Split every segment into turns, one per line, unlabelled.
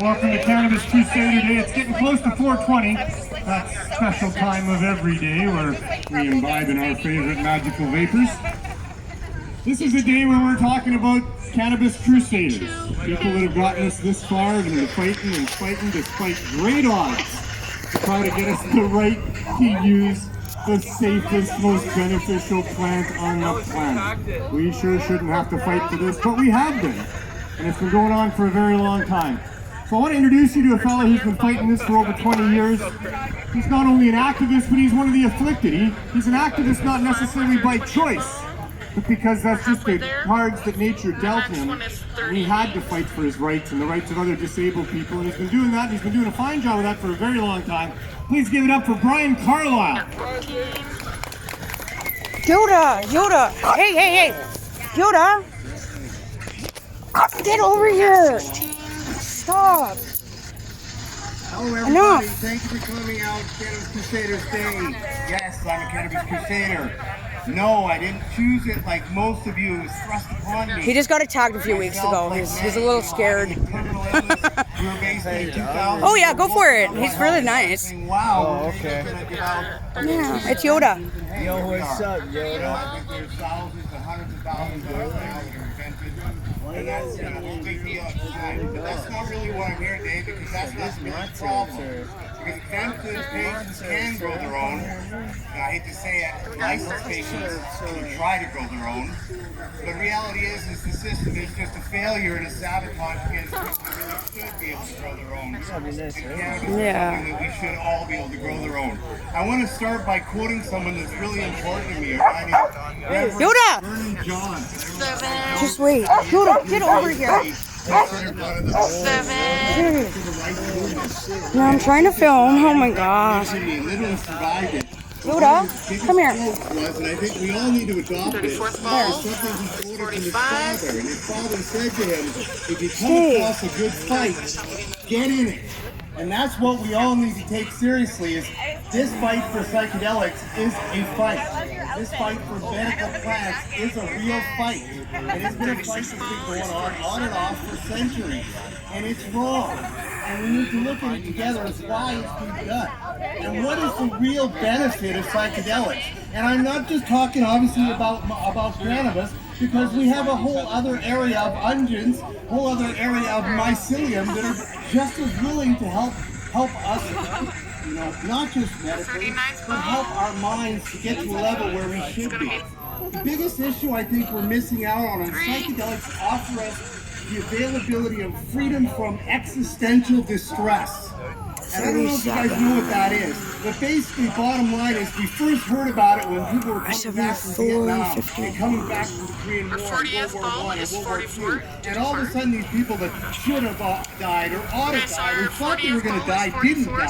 Welcome to Cannabis Crusader Day. It's getting close to 420. That special time of every day where we imbibe in our favorite magical vapors. This is a day where we're talking about Cannabis Crusaders. People that have gotten us this far and been fighting and fighting despite great odds to try to get us the right to use the safest, most beneficial plant on the planet. We sure shouldn't have to fight for this, but we have been. And it's been going on for a very long time. So I want to introduce you to a fellow who's been fighting this for over 20 years. He's not only an activist, but he's one of the afflicted. He's an activist not necessarily by choice, but because that's just the cards that nature dealt him. And he had to fight for his rights and the rights of other disabled people. And he's been doing that, and he's been doing a fine job of that for a very long time. Please give it up for Brian Carlisle.
Yoda! Hey! Yoda! Get over here! Stop!
Hello everybody, thank you for coming out to Cannabis Crusaders Day. Yes, I'm a Cannabis Crusader. No, I didn't choose it like most of you. It was thrust upon me.
He just got attacked a few weeks ago. He's a little scared. Oh yeah, go for it. He's really nice.
Wow.
Oh, okay.
Yeah, it's Yoda.
Yo, what's up, Yoda?
I think there's thousands and hundreds of thousands of those now that are invented. And that's no big deal at the time. But that's not really what I'm here today, because that's not really the problem. Because exempted patients can grow their own. And I hate to say it, licensed patients can try to grow their own. But the reality is the system is just a failure and a sabotage against people who really should be able to grow their own. And cannabis is something that we should all be able to grow their own. I want to start by quoting someone that's really important to me.
Yoda!
Vernon John.
Just wait. Yoda, get over here. No, I'm trying to film. Oh my gosh. Yoda, come here.
And I think we all need to adopt it. There's something he quoted from his father. And his father said to him, if you come across a good fight, get in it. And that's what we all need to take seriously, is this fight for psychedelics is a fight. This fight for medical plants is a real fight. And it's been a fight that's been going on and off for centuries. And it's wrong. And we need to look at it together as why it's being done. And what is the real benefit of psychedelics? And I'm not just talking obviously about cannabis, because we have a whole other area of unguents, whole other area of mycelium that are just as willing to help us, not just medically, but help our minds to get to a level where we should be. The biggest issue I think we're missing out on is psychedelics offer us the availability of freedom from existential distress. And I don't know if you guys know what that is, but basically, bottom line is, we first heard about it when people were coming back from Vietnam and coming back from the Korean War, World War I, and World War II. And all of a sudden, these people that should have died or ought to die or thought they were going to die didn't die.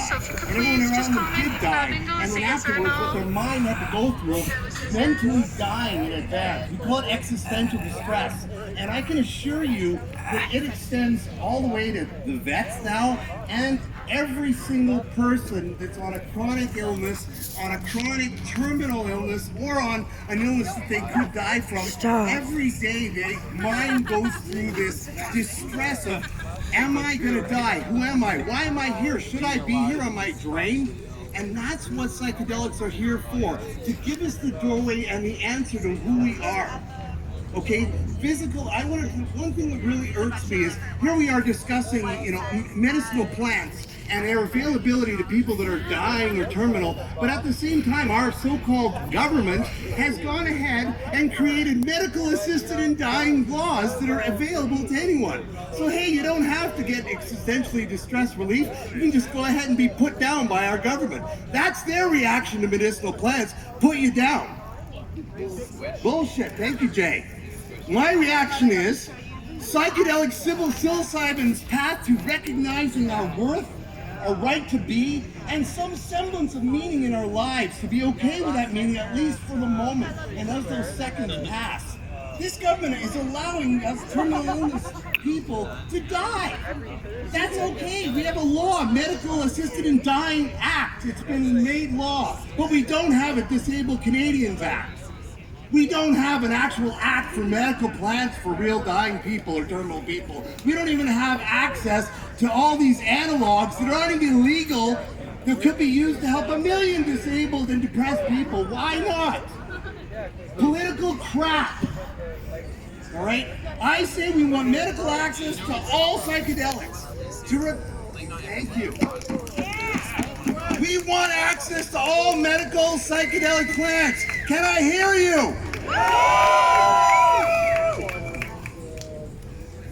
And everyone around them did die. And then afterwards, what their mind had to go through, mentally dying in advance. We call it existential distress. And I can assure you that it extends all the way to the vets now, and every single person that's on a chronic illness, on a chronic terminal illness, or on an illness that they could die from. Every day their mind goes through this distress of, am I going to die? Who am I? Why am I here? Should I be here? Am I drained? And that's what psychedelics are here for, to give us the doorway and the answer to who we are. Okay, one thing that really irks me is, here we are discussing, medicinal plants and their availability to people that are dying or terminal, but at the same time, our so-called government has gone ahead and created medical assisted in dying laws that are available to anyone. So hey, you don't have to get existentially distress relief, you can just go ahead and be put down by our government. That's their reaction to medicinal plants, put you down. Bullshit, thank you, Jay. My reaction is, psychedelic psilocybin's path to recognizing our worth, our right to be, and some semblance of meaning in our lives, to be okay with that meaning, at least for the moment, and as those seconds pass. This government is allowing us terminal illness people to die. That's okay. We have a law, Medical Assisted in Dying Act. It's been made law. But we don't have a Disabled Canadians Act. We don't have an actual act for medical plants for real dying people or terminal people. We don't even have access to all these analogs that aren't even legal that could be used to help 1 million disabled and depressed people. Why not? Political crap. All right? I say we want medical access to all psychedelics. Thank you. We want access to all medical psychedelic plants. Can I hear you?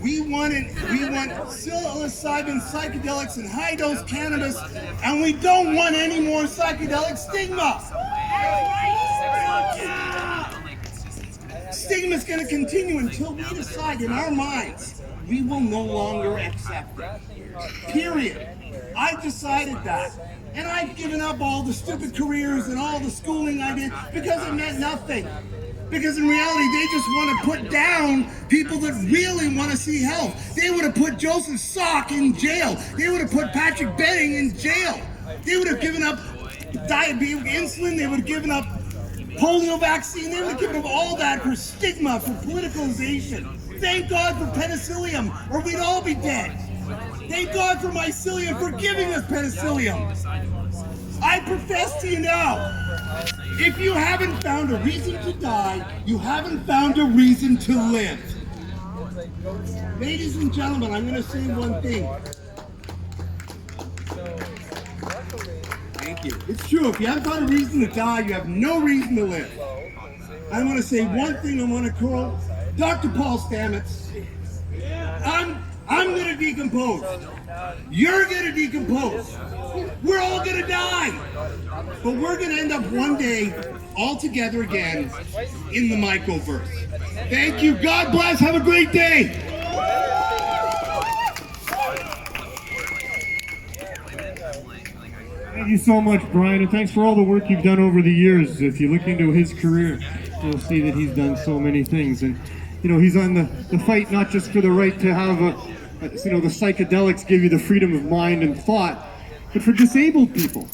We want psilocybin psychedelics and high-dose cannabis, and we don't want any more psychedelic stigma. Stigma is going to continue until we decide in our minds we will no longer accept it. Period. I've decided that. And I've given up all the stupid careers and all the schooling I did because it meant nothing. Because in reality, they just want to put down people that really want to see health. They would have put Joseph Salk in jail. They would have put Patrick Benning in jail. They would have given up diabetes, insulin. They would have given up polio vaccine. They would have given up all that for stigma, for politicalization. Thank God for penicillium, or we'd all be dead. Thank God for mycelium for giving us penicillium. I profess to you now, if you haven't found a reason to die, you haven't found a reason to live. Ladies and gentlemen, I'm going to say one thing. Thank you. It's true. If you haven't found a reason to die, you have no reason to live. I'm going to say one thing. I want to call Dr. Paul Stamets. I'm going to decompose. You're going to decompose. We're all going to die. But we're going to end up one day all together again in the Mycoverse. Thank you. God bless. Have a great day.
Thank you so much, Brian, and thanks for all the work you've done over the years. If you look into his career, you'll see that he's done so many things. And, you know, he's on the fight not just for the right to have the psychedelics give you the freedom of mind and thought, but for disabled people.